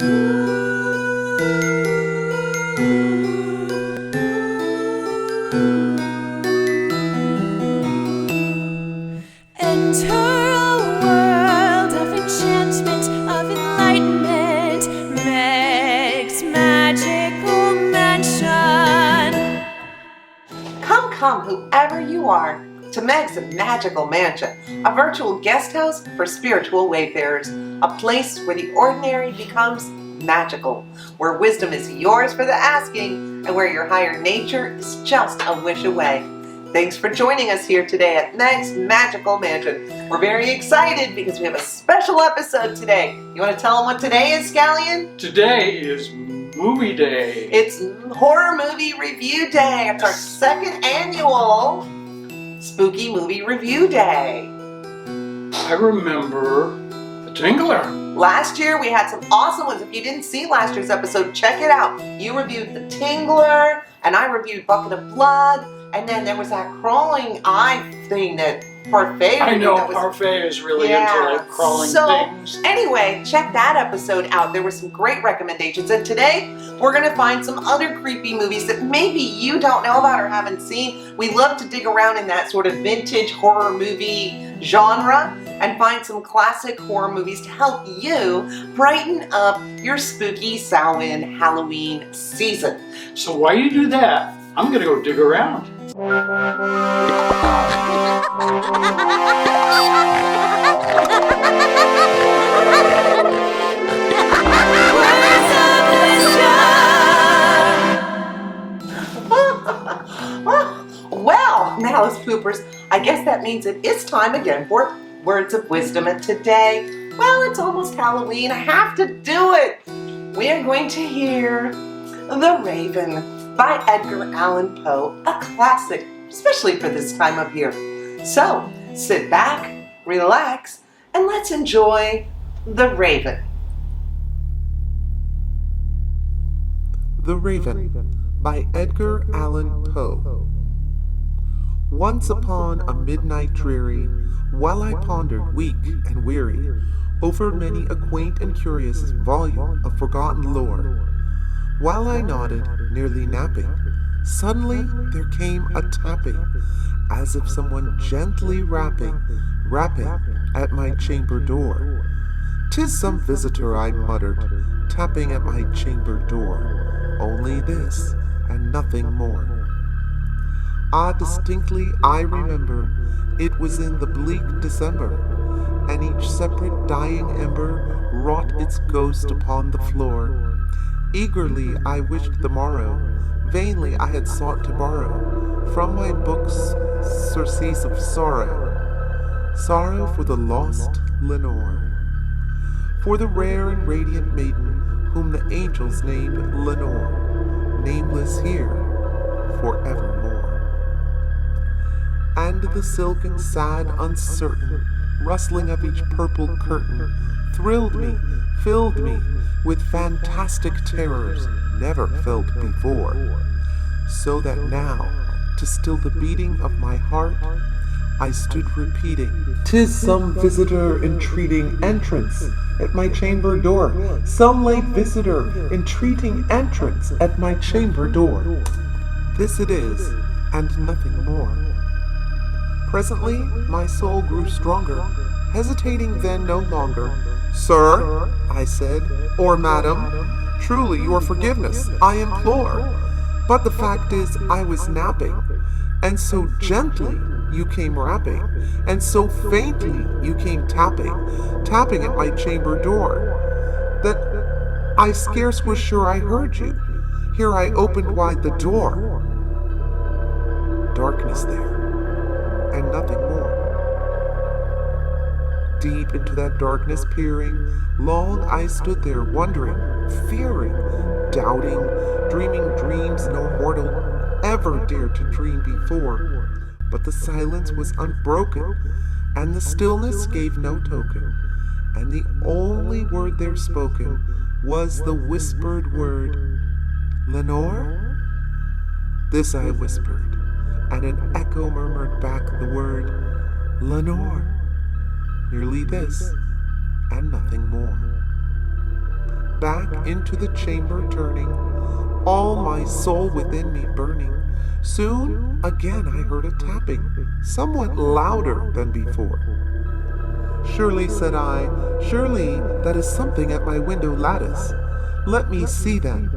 Enter a world of enchantment, of enlightenment, Meg's Magical Mansion. Come, whoever you are, to Meg's Magical Mansion, a virtual guest house for spiritual wayfarers, a place where the ordinary becomes magical, where wisdom is yours for the asking, and where your higher nature is just a wish away. Thanks for joining us here today at Meg's Magical Mansion. We're very excited because we have a special episode today. You want to tell them what today is, Scallion? Today is movie day. It's Horror Movie Review Day. It's our second annual Spooky Movie Review Day. I remember The Tingler. Last year we had some awesome ones. If you didn't see last year's episode, check it out. You reviewed The Tingler, and I reviewed Bucket of Blood. And then there was that crawling eye thing that Parfait. I know Parfait is really into like crawling things. Anyway, check that episode out. There were some great recommendations. And today we're going to find some other creepy movies that maybe you don't know about or haven't seen. We love to dig around in that sort of vintage horror movie genre and find some classic horror movies to help you brighten up your spooky Samhain Halloween season. So while you do that, I'm going to go dig around. Well, now as poopers, I guess that means it is time again for Words of Wisdom. And today, well, it's almost Halloween. I have to do it. We are going to hear The Raven by Edgar Allan Poe, a classic, especially for this time of year. So, sit back, relax, and let's enjoy The Raven. The Raven by Edgar Allan Poe. Once upon a midnight dreary, while I pondered weak and weary over many a quaint and curious volume of forgotten lore, while I nodded, nearly napping, suddenly there came a tapping, as if someone gently rapping at my chamber door. "'Tis some visitor," I muttered, tapping at my chamber door. Only this, and nothing more. Distinctly I remember, it was in the bleak December, and each separate dying ember wrought its ghost upon the floor. Eagerly I wished the morrow, vainly I had sought to borrow from my books surcease of sorrow for the lost Lenore, for the rare and radiant maiden whom the angels named Lenore, nameless here forevermore. And the silken, sad, uncertain rustling of each purple curtain thrilled me, filled me with fantastic terrors never felt before, so that now, to still the beating of my heart, I stood repeating, "'Tis some visitor entreating entrance at my chamber door, some late visitor entreating entrance at my chamber door. This it is, and nothing more." Presently my soul grew stronger, hesitating then no longer. "Sir," I said, "or madam, truly your forgiveness I implore. But the fact is I was napping, and so gently you came rapping, and so faintly you came tapping at my chamber door, that I scarce was sure I heard you. Here I opened wide the door. Darkness there, and nothing more. Deep into that darkness peering, long I stood there wondering, fearing, doubting, dreaming dreams no mortal ever dared to dream before. But the silence was unbroken, and the stillness gave no token, and the only word there spoken was the whispered word, "Lenore?" This I whispered, and an echo murmured back the word, "Lenore." Merely this, and nothing more. back into the chamber turning, all my soul within me burning. Soon again I heard a tapping, somewhat louder than before. Surely, said I, surely that is something at my window lattice. Let me see then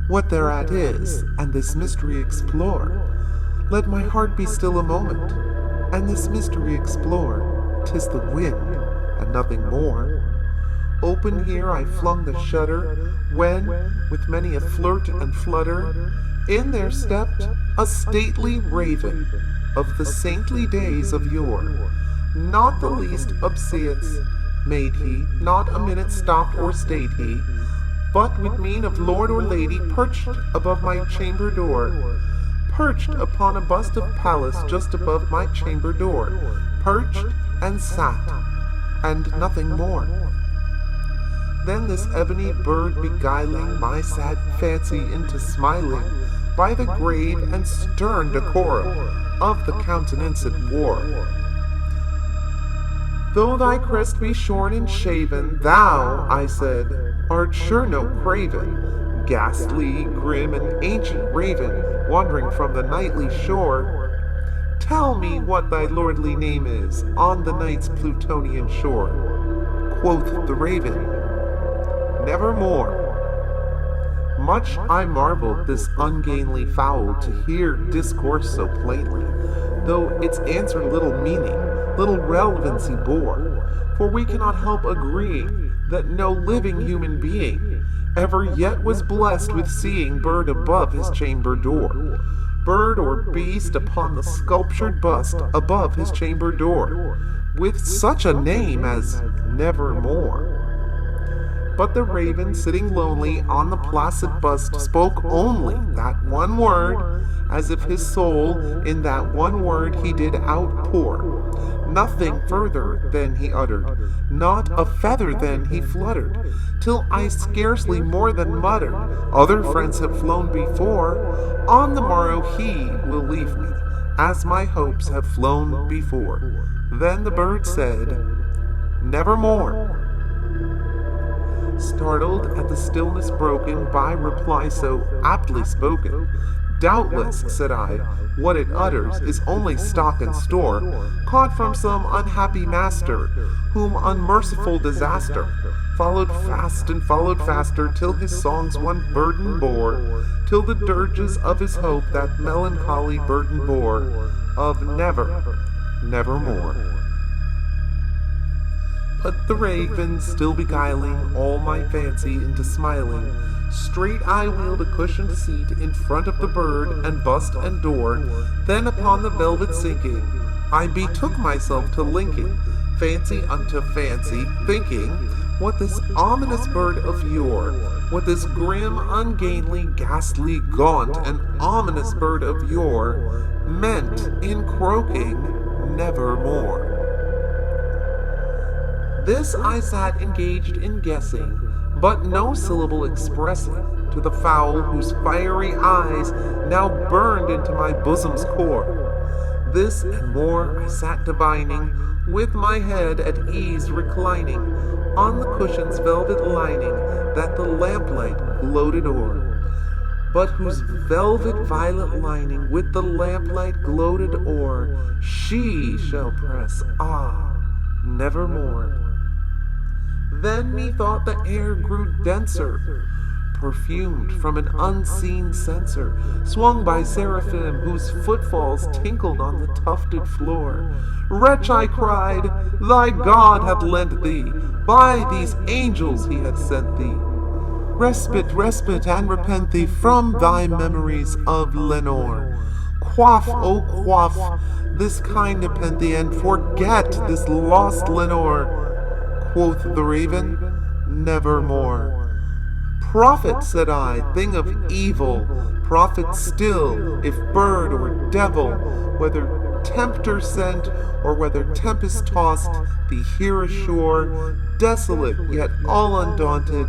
what thereat is, and this mystery explore. Let my heart be still a moment, and this mystery explore. 'Tis the wind, and nothing more. Open here I flung the shutter, when, with many a flirt and flutter, in there stepped a stately raven of the saintly days of yore. Not the least obeisance made he, not a minute stopped or stayed he, but with mien of lord or lady perched above my chamber door, perched upon a bust of Pallas just above my chamber door, perched and sat, and nothing more. Then this ebony bird beguiling my sad fancy into smiling, by the grave and stern decorum of the countenance it wore. Though thy crest be shorn and shaven, thou, I said, art sure no craven, ghastly, grim, and ancient raven, wandering from the nightly shore. Tell me what thy lordly name is on the night's Plutonian shore. Quoth the raven, nevermore. Much I marveled this ungainly fowl to hear discourse so plainly, though its answer little meaning, little relevancy bore, for we cannot help agreeing that no living human being ever yet was blessed with seeing bird above his chamber door, bird or beast upon the sculptured bust above his chamber door, with such a name as Nevermore. But the raven, sitting lonely on the placid bust, spoke only that one word, as if his soul in that one word he did outpour. Nothing further than he uttered, not a feather then he fluttered, till I scarcely more than muttered, other friends have flown before, on the morrow he will leave me, as my hopes have flown before. Then the bird said, nevermore. Startled at the stillness broken by reply so aptly spoken, doubtless, said I, what it utters is only stock and store, caught from some unhappy master, whom unmerciful disaster followed fast and followed faster, till his songs one burden bore, till the dirges of his hope that melancholy burden bore, of nevermore. But the raven, still beguiling all my fancy into smiling, straight I wheeled a cushioned seat in front of the bird and bust and door, then upon the velvet sinking, I betook myself to linking fancy unto fancy, thinking what this ominous bird of yore, what this grim, ungainly, ghastly, gaunt, and ominous bird of yore meant in croaking nevermore. This I sat engaged in guessing, but no syllable expressing, to the fowl whose fiery eyes now burned into my bosom's core. This and more I sat divining, with my head at ease reclining, on the cushion's velvet lining that the lamplight gloated o'er, but whose velvet violet lining with the lamplight gloated o'er, she shall press, nevermore. Then methought the air grew denser, perfumed from an unseen censer, swung by seraphim whose footfalls tinkled on the tufted floor. Wretch, I cried, thy God hath lent thee, by these angels he hath sent thee. Respite, and repent thee from thy memories of Lenore. Quaff, O quaff, this kind nepenthe, and forget this lost Lenore. Quoth the raven, nevermore. Prophet, said I, thing of evil, prophet still, if bird or devil, whether tempter sent, or whether tempest tossed, thee here ashore, desolate yet all undaunted,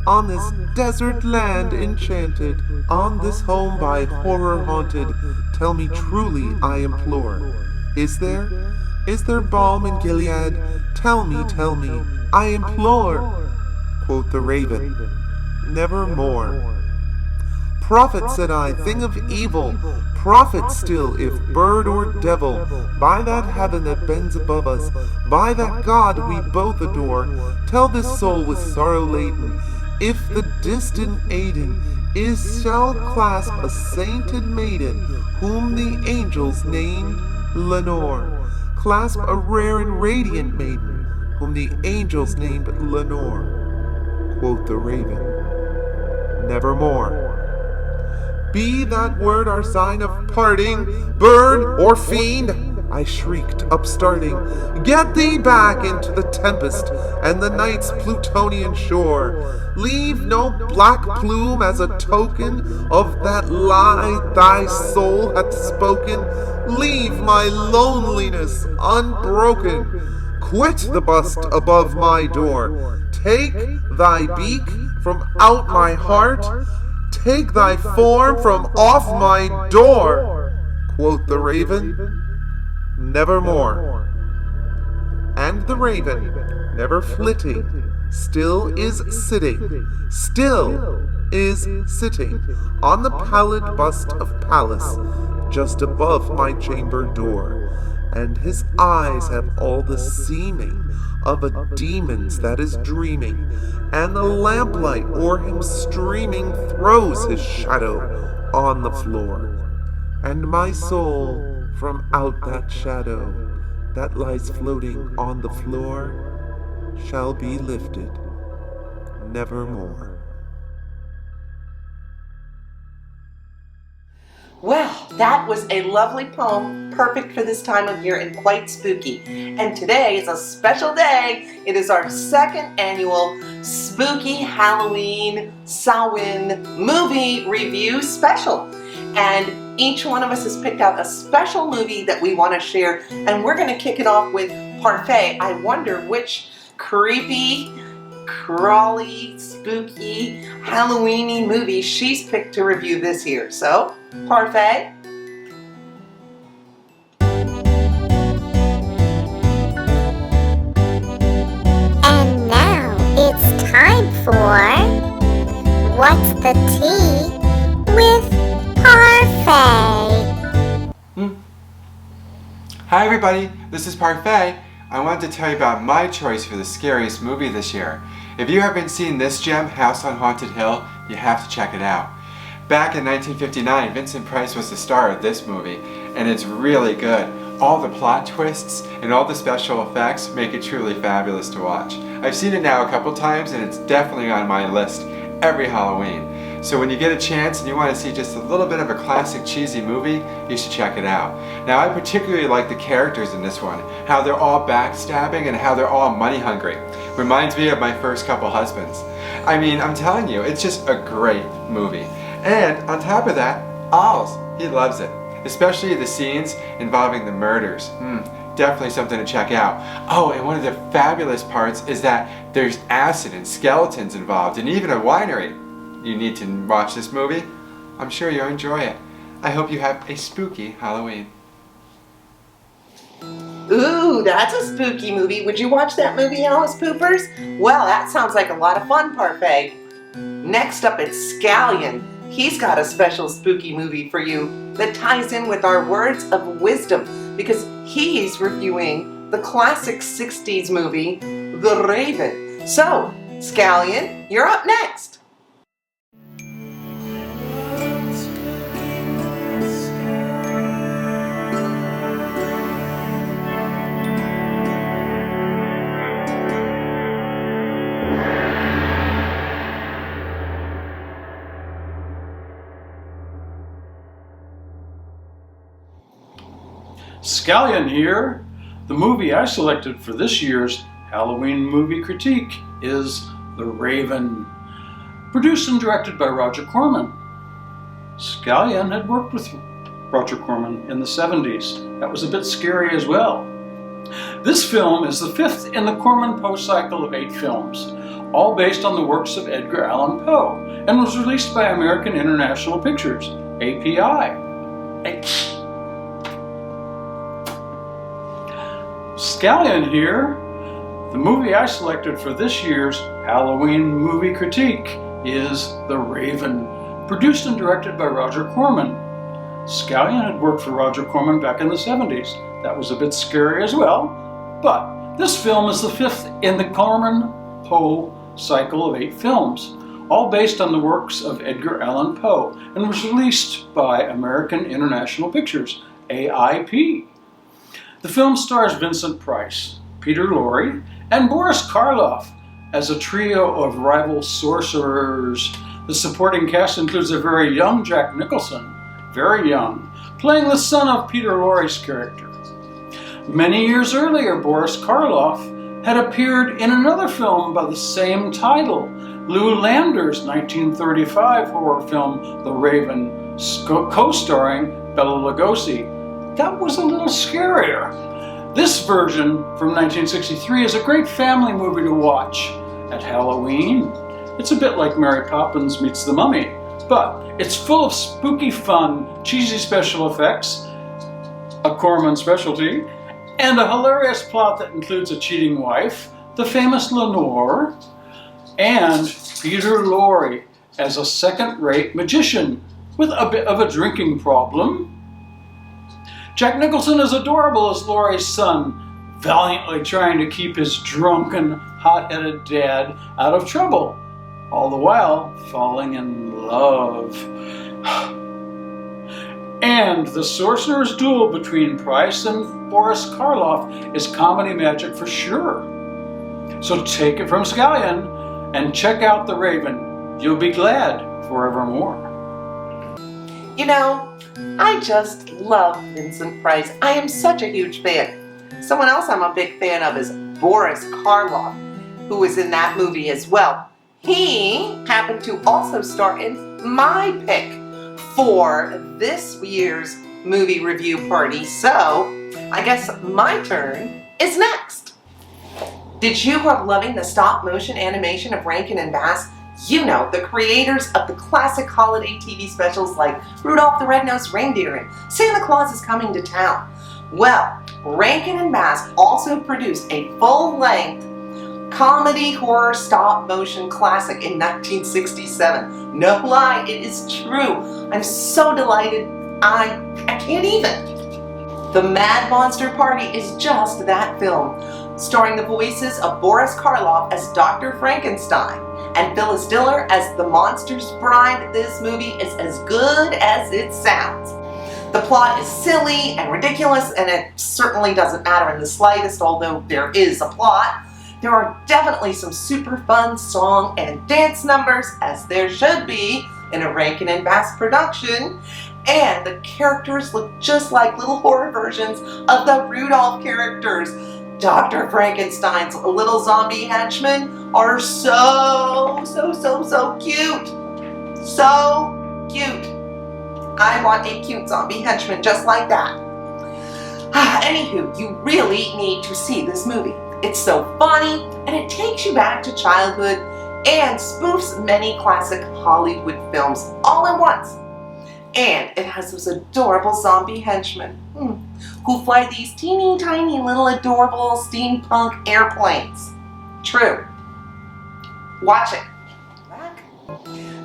on this desert land enchanted, on this home by horror haunted, tell me truly, I implore, is there balm in Gilead? Tell me, I implore. Quoth the raven, nevermore. Prophet, said I, thing of evil, prophet still, if bird or devil, by that heaven that bends above us, by that God we both adore, tell this soul with sorrow laden, if the distant Aiden shall clasp a sainted maiden, whom the angels named Lenore, clasp a rare and radiant maiden, whom the angels named Lenore. Quoth the raven, nevermore. Be that word our sign of parting, bird or fiend? I shrieked, upstarting. Get thee back into the tempest and the night's Plutonian shore. Leave no black plume as a token of that lie thy soul hath spoken. Leave my loneliness unbroken. Quit the bust above my door. Take thy beak from out my heart. Take thy form from off my door. Quoth the raven, nevermore. And the raven, never flitting, still is sitting on the pallid bust of Pallas, just above my chamber door, and his eyes have all the seeming of a demon's that is dreaming, and the lamplight o'er him streaming throws his shadow on the floor, and my soul from out that shadow that lies floating on the floor shall be lifted nevermore. Well, that was a lovely poem, perfect for this time of year and quite spooky. And today is a special day. It is our second annual Spooky Halloween Samhain movie review special. And each one of us has picked out a special movie that we want to share. And we're going to kick it off with Parfait. I wonder which creepy, crawly, spooky, Halloweeny movie she's picked to review this year. So, Parfait? And now it's time for What's the Tea with Parfait. Hi everybody, this is Parfait. I wanted to tell you about my choice for the scariest movie this year. If you haven't seen this gem, House on Haunted Hill, you have to check it out. Back in 1959, Vincent Price was the star of this movie, and it's really good. All the plot twists and all the special effects make it truly fabulous to watch. I've seen it now a couple times, and it's definitely on my list every Halloween. So when you get a chance and you want to see just a little bit of a classic cheesy movie, you should check it out. Now I particularly like the characters in this one, how they're all backstabbing and how they're all money hungry. Reminds me of my first couple husbands. I mean, I'm telling you, it's just a great movie. And on top of that, Oz, he loves it. Especially the scenes involving the murders. Definitely something to check out. Oh, and one of the fabulous parts is that there's acid and skeletons involved, and even a winery. You need to watch this movie. I'm sure you'll enjoy it. I hope you have a spooky Halloween. Ooh, that's a spooky movie. Would you watch that movie, Alice Poopers? Well, that sounds like a lot of fun, Parfait. Next up, it's Scallion. He's got a special spooky movie for you that ties in with our words of wisdom because he's reviewing the classic 60s movie, The Raven. So, Scallion, you're up next. Scallion here. The movie I selected for this year's Halloween movie critique is The Raven, produced and directed by Roger Corman. Scallion had worked with Roger Corman in the 70s. That was a bit scary as well. This film is the fifth in the Corman Poe cycle of 8 films, all based on the works of Edgar Allan Poe, and was released by American International Pictures, API. Scallion here. The movie I selected for this year's Halloween movie critique is The Raven, produced and directed by Roger Corman. Scallion had worked for Roger Corman back in the 70s. That was a bit scary as well, but this film is the 5th in the Corman Poe cycle of 8 films, all based on the works of Edgar Allan Poe, and was released by American International Pictures, AIP. The film stars Vincent Price, Peter Lorre, and Boris Karloff as a trio of rival sorcerers. The supporting cast includes a very young Jack Nicholson, very young, playing the son of Peter Lorre's character. Many years earlier, Boris Karloff had appeared in another film by the same title, Lou Lander's 1935 horror film, The Raven, co-starring Bela Lugosi. That was a little scarier. This version from 1963 is a great family movie to watch at Halloween. It's a bit like Mary Poppins meets the Mummy, but it's full of spooky fun, cheesy special effects, a Corman specialty, and a hilarious plot that includes a cheating wife, the famous Lenore, and Peter Lorre as a second-rate magician with a bit of a drinking problem. Jack Nicholson is adorable as Lorre's son, valiantly trying to keep his drunken, hot-headed dad out of trouble, all the while falling in love. And the sorcerer's duel between Price and Boris Karloff is comedy magic for sure. So take it from Scallion and check out The Raven. You'll be glad forevermore. You know, I just love Vincent Price. I am such a huge fan. Someone else I'm a big fan of is Boris Karloff, who was in that movie as well. He happened to also star in my pick for this year's movie review party, so I guess my turn is next. Did you grow up loving the stop-motion animation of Rankin and Bass? You know, the creators of the classic holiday TV specials like Rudolph the Red-Nosed Reindeer and Santa Claus is Coming to Town. Well, Rankin and Bass also produced a full-length comedy horror stop-motion classic in 1967. No lie, it is true. I'm so delighted, I can't even. The Mad Monster Party is just that film, starring the voices of Boris Karloff as Dr. Frankenstein and Phyllis Diller as the monster's bride. This movie is as good as it sounds. The plot is silly and ridiculous, and it certainly doesn't matter in the slightest, although there is a plot. There are definitely some super fun song and dance numbers, as there should be in a Rankin and Bass production, and the characters look just like little horror versions of the Rudolph characters. Dr. Frankenstein's little zombie henchmen are so cute. So cute. I want a cute zombie henchman just like that. Anywho, you really need to see this movie. It's so funny, and it takes you back to childhood and spoofs many classic Hollywood films all at once. And it has those adorable zombie henchmen who fly these teeny tiny little adorable steampunk airplanes. True. Watch it.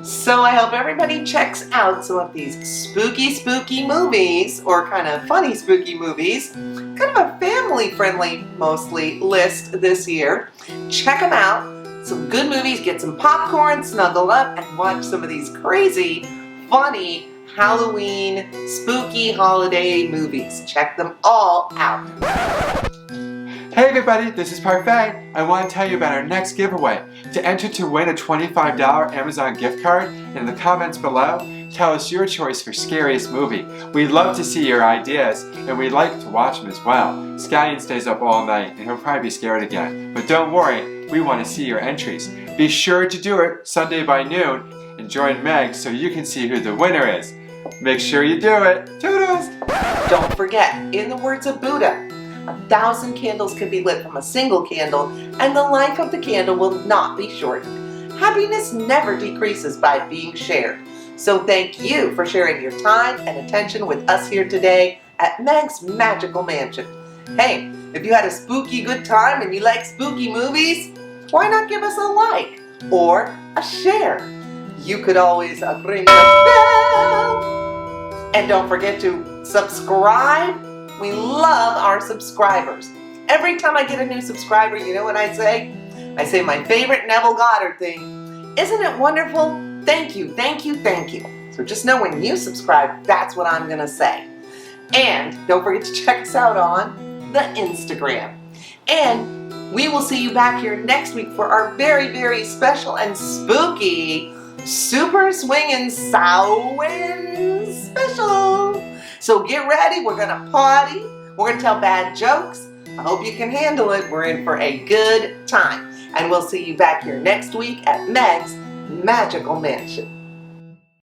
So I hope everybody checks out some of these spooky movies, or kind of funny spooky movies. Kind of a family-friendly, mostly, list this year. Check them out. Some good movies. Get some popcorn, snuggle up, and watch some of these crazy, funny Halloween, spooky holiday movies. Check them all out. Hey everybody, this is Parfait. I want to tell you about our next giveaway. To enter to win a $25 Amazon gift card, in the comments below, tell us your choice for scariest movie. We'd love to see your ideas, and we'd like to watch them as well. Scallion stays up all night, and he'll probably be scared again. But don't worry, we want to see your entries. Be sure to do it Sunday by noon, and join Meg so you can see who the winner is. Make sure you do it. Toodles! Don't forget, in the words of Buddha, 1,000 candles can be lit from a single candle, and the life of the candle will not be shortened. Happiness never decreases by being shared. So thank you for sharing your time and attention with us here today at Meg's Magical Mansion. Hey, if you had a spooky good time and you like spooky movies, why not give us a like or a share? you could always ring the bell. And don't forget to subscribe. We love our subscribers. Every time I get a new subscriber, you know what I say? I say my favorite Neville Goddard thing. Isn't it wonderful? Thank you, thank you, thank you. So just know when you subscribe, that's what I'm gonna say. And don't forget to check us out on the Instagram. And we will see you back here next week for our very, very special and spooky Super Swingin' Samhain special. So get ready, we're gonna party, we're gonna tell bad jokes. I hope you can handle it. We're in for a good time. And we'll see you back here next week at Meg's Magical Mansion.